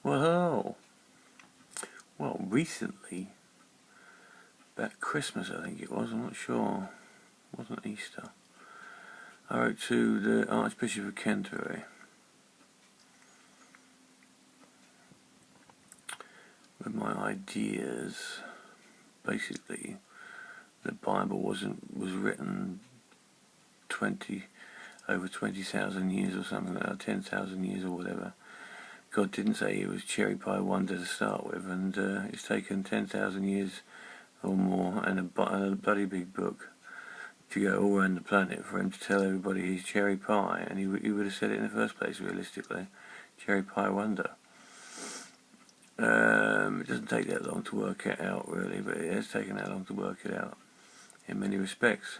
Well, recently, about Christmas I think it was, I'm not sure, it wasn't Easter, I wrote to the Archbishop of Canterbury with my ideas. Basically, the Bible was written over 20,000 years or something like that, 10,000 years or whatever. God didn't say he was cherry pie wonder to start with, and it's taken 10,000 years or more and a bloody big book to go all around the planet for him to tell everybody he's cherry pie, and he would have said it in the first place, realistically. Cherry pie wonder. It doesn't take that long to work it out, really, but it has taken that long to work it out in many respects.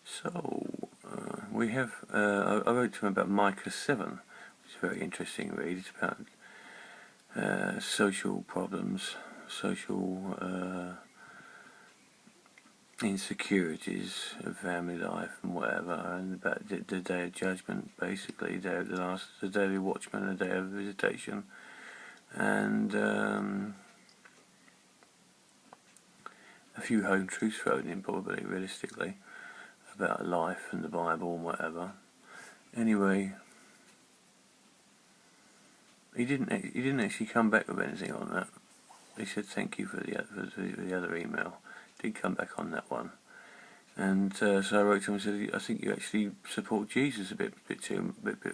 So, we have, I wrote to him about Micah 7, which is a very interesting read. It's about social problems, social insecurities of family life and whatever, and about the day of judgment, basically, the day of the day of the watchman, the day of visitation, and a few home truths thrown in, probably, realistically, about life and the Bible and whatever. Anyway, he didn't actually come back with anything on that. He said thank you for the other email. Did come back on that one, and so I wrote to him and said, I think you actually support Jesus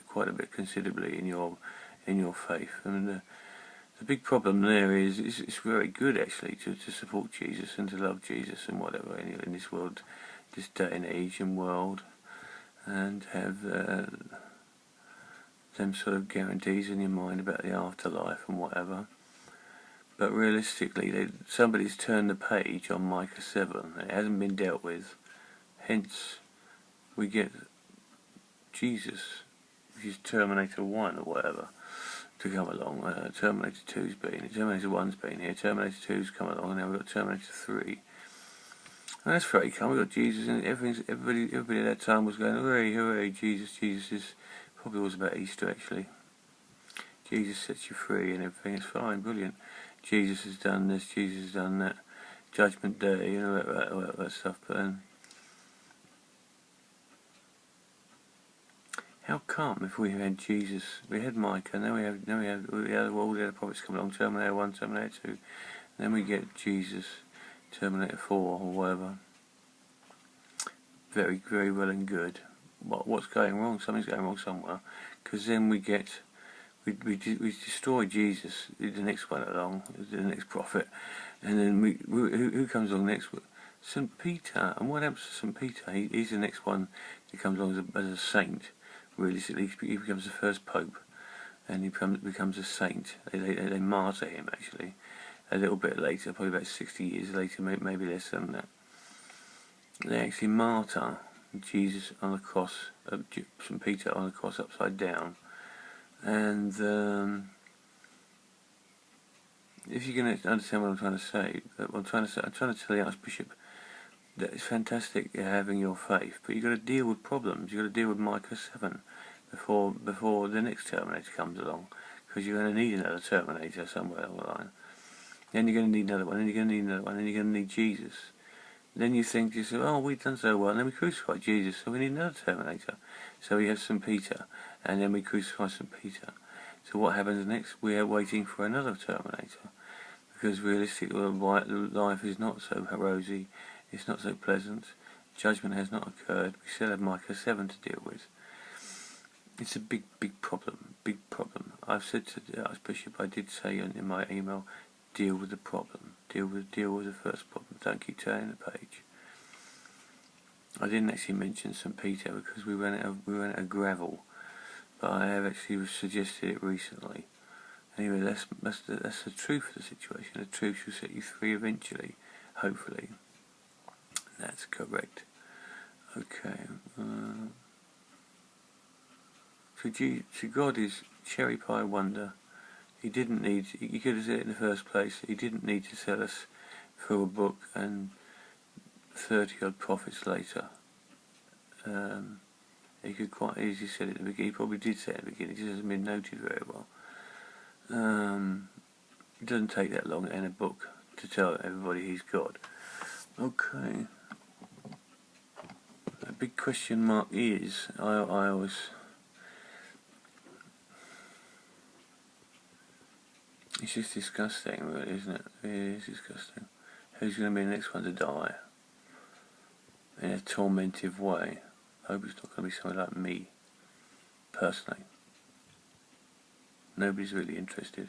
quite a bit considerably in your faith. And the big problem there is it's very good actually to support Jesus and to love Jesus and whatever in this world, this day and age and world, and have them sort of guarantees in your mind about the afterlife and whatever. But realistically, somebody's turned the page on Micah 7. It hasn't been dealt with. Hence, we get Jesus, which is Terminator 1 or whatever, to come along. Terminator 2's been here, Terminator 1's been here, Terminator 2's come along, and now we've got Terminator 3. And that's very cool. We've got Jesus, and everybody at that time was going, hooray, hooray, Jesus. Jesus is, probably was about Easter actually. Jesus sets you free and everything, it's fine, brilliant. Jesus has done this, Jesus has done that, Judgment Day, you know, that stuff. But how come if we had Jesus, we had Micah, and then we have all the other prophets come along, Terminator 1, Terminator 2, and then we get Jesus, Terminator 4 or whatever. Very, very well and good. What's going wrong? Something's going wrong somewhere, because then we destroy Jesus, the next one along, the next prophet, and then who comes along next? St. Peter. And what happens to St. Peter? He's the next one that comes along as a saint. Realistically, he becomes the first pope, and he becomes a saint. They martyr him actually a little bit later, probably about 60 years later, maybe less than that. They actually martyr Jesus on the cross, St. Peter on the cross upside down. And if you're going to understand what I'm trying to say, I'm trying to tell the Archbishop that it's fantastic having your faith, but you've got to deal with problems. You've got to deal with Micah 7 before the next Terminator comes along, because you're going to need another Terminator somewhere along the line. Then you're going to need another one, then you're going to need another one, then you're going to need Jesus. Then you think to yourself, oh, we've done so well, and then we crucify Jesus, so we need another Terminator. So we have St. Peter, and then we crucify St. Peter. So what happens next? We are waiting for another Terminator, because realistically, life is not so rosy, it's not so pleasant, judgment has not occurred, we still have Micah 7 to deal with. It's a big, big problem, big problem. I've said to the Archbishop, I did say in my email, deal with the problem, deal with the first problem, don't keep turning the page. I didn't actually mention St. Peter because we ran out of gravel, but I have actually suggested it recently. Anyway, that's the truth of the situation. The truth shall set you free eventually, hopefully. That's correct. Okay. So God is cherry pie wonder. He could have said it in the first place. He didn't need to tell us through a book and 30 odd prophets later. He could quite easily say it at the beginning. He probably did say it at the beginning. It just hasn't been noted very well. It doesn't take that long in a book to tell everybody he's God. Okay. A big question mark is, I always... It's just disgusting, really, isn't it? It is disgusting. Who's going to be the next one to die? In a tormentive way. I hope it's not going to be someone like me, personally. Nobody's really interested.